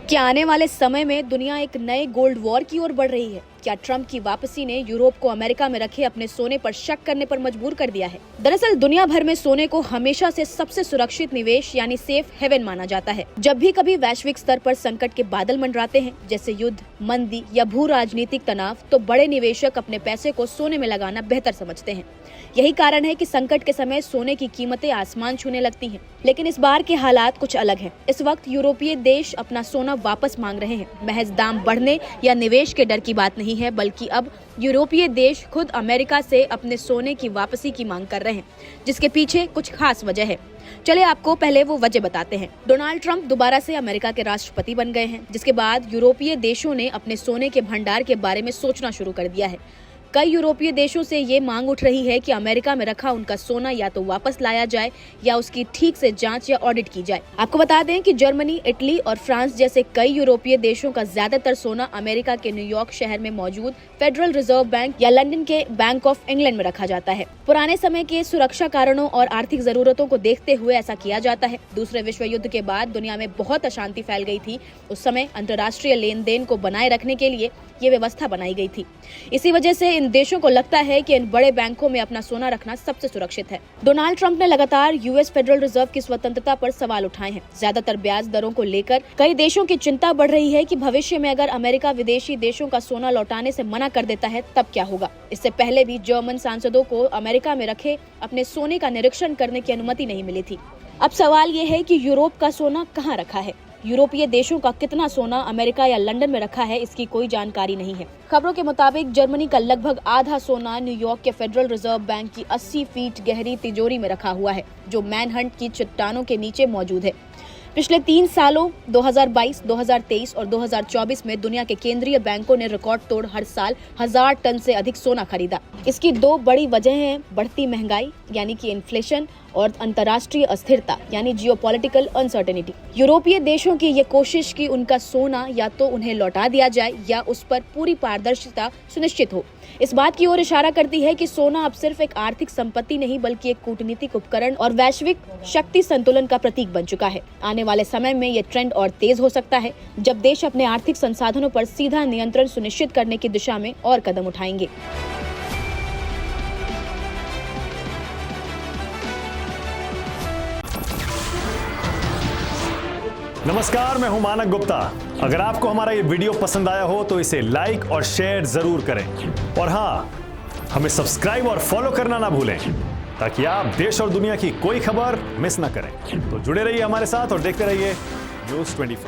क्या आने वाले समय में दुनिया एक नए गोल्ड वॉर की ओर बढ़ रही है? क्या ट्रंप की वापसी ने यूरोप को अमेरिका में रखे अपने सोने पर शक करने पर मजबूर कर दिया है? दरअसल दुनिया भर में सोने को हमेशा से सबसे सुरक्षित निवेश यानी सेफ हेवन माना जाता है। जब भी कभी वैश्विक स्तर पर संकट के बादल मंडराते हैं, जैसे युद्ध, मंदी या भू राजनीतिक तनाव, तो बड़े निवेशक अपने पैसे को सोने में लगाना बेहतर समझते हैं। यही कारण है कि संकट के समय सोने की कीमतें आसमान छूने लगती हैं। लेकिन इस बार के हालात कुछ अलग हैं। इस वक्त यूरोपीय देश अपना सोना वापस मांग रहे हैं। महज दाम बढ़ने या निवेश के डर की बात नहीं है, बल्कि अब यूरोपीय देश खुद अमेरिका से अपने सोने की वापसी की मांग कर रहे हैं, जिसके पीछे कुछ खास वजह है। चले आपको पहले वो वजह बताते हैं। डोनाल्ड ट्रंप दोबारा से अमेरिका के राष्ट्रपति बन गए हैं, जिसके बाद यूरोपीय देशों ने अपने सोने के भंडार के बारे में सोचना शुरू कर दिया है। कई यूरोपीय देशों से ये मांग उठ रही है कि अमेरिका में रखा उनका सोना या तो वापस लाया जाए या उसकी ठीक से जांच या ऑडिट की जाए। आपको बता दें कि जर्मनी, इटली और फ्रांस जैसे कई यूरोपीय देशों का ज्यादातर सोना अमेरिका के न्यूयॉर्क शहर में मौजूद फेडरल रिजर्व बैंक या लंदन के बैंक ऑफ इंग्लैंड में रखा जाता है। पुराने समय के सुरक्षा कारणों और आर्थिक जरूरतों को देखते हुए ऐसा किया जाता है। दूसरे विश्व युद्ध के बाद दुनिया में बहुत अशांति फैल गई थी। उस समय अंतर्राष्ट्रीय लेन देन को बनाए रखने के लिए ये व्यवस्था बनाई गई थी। इसी वजह से इन देशों को लगता है कि इन बड़े बैंकों में अपना सोना रखना सबसे सुरक्षित है। डोनाल्ड ट्रंप ने लगातार यूएस फेडरल रिजर्व की स्वतंत्रता पर सवाल उठाए हैं। ज्यादातर ब्याज दरों को लेकर कई देशों की चिंता बढ़ रही है कि भविष्य में अगर अमेरिका विदेशी देशों का सोना लौटाने से मना कर देता है तब क्या होगा। इससे पहले भी जर्मन सांसदों को अमेरिका में रखे अपने सोने का निरीक्षण करने की अनुमति नहीं मिली थी। अब सवाल ये है कि यूरोप का सोना कहाँ रखा है। यूरोपीय देशों का कितना सोना अमेरिका या लंदन में रखा है, इसकी कोई जानकारी नहीं है। खबरों के मुताबिक जर्मनी का लगभग आधा सोना न्यूयॉर्क के फेडरल रिजर्व बैंक की 80 फीट गहरी तिजोरी में रखा हुआ है, जो मैनहंट की चट्टानों के नीचे मौजूद है। पिछले 3 सालों 2022, 2023 और 2024 में दुनिया के केंद्रीय बैंकों ने रिकॉर्ड तोड़ हर साल 1000 टन से अधिक सोना खरीदा। इसकी 2 बड़ी वजहें हैं, बढ़ती महंगाई यानी कि इन्फ्लेशन और अंतर्राष्ट्रीय अस्थिरता यानी जियोपॉलिटिकल अनसर्टेनिटी। यूरोपीय देशों की ये कोशिश कि उनका सोना या तो उन्हें लौटा दिया जाए या उस पर पूरी पारदर्शिता सुनिश्चित हो, इस बात की ओर इशारा करती है कि सोना अब सिर्फ एक आर्थिक संपत्ति नहीं बल्कि एक कूटनीतिक उपकरण और वैश्विक शक्ति संतुलन का प्रतीक बन चुका है। आने वाले समय में ये ट्रेंड और तेज हो सकता है, जब देश अपने आर्थिक संसाधनों पर सीधा नियंत्रण सुनिश्चित करने की दिशा में और कदम उठाएंगे। नमस्कार, मैं हूं मानक गुप्ता। अगर आपको हमारा ये वीडियो पसंद आया हो तो इसे लाइक और शेयर जरूर करें, और हाँ, हमें सब्सक्राइब और फॉलो करना ना भूलें ताकि आप देश और दुनिया की कोई खबर मिस ना करें। तो जुड़े रहिए हमारे साथ और देखते रहिए News 24।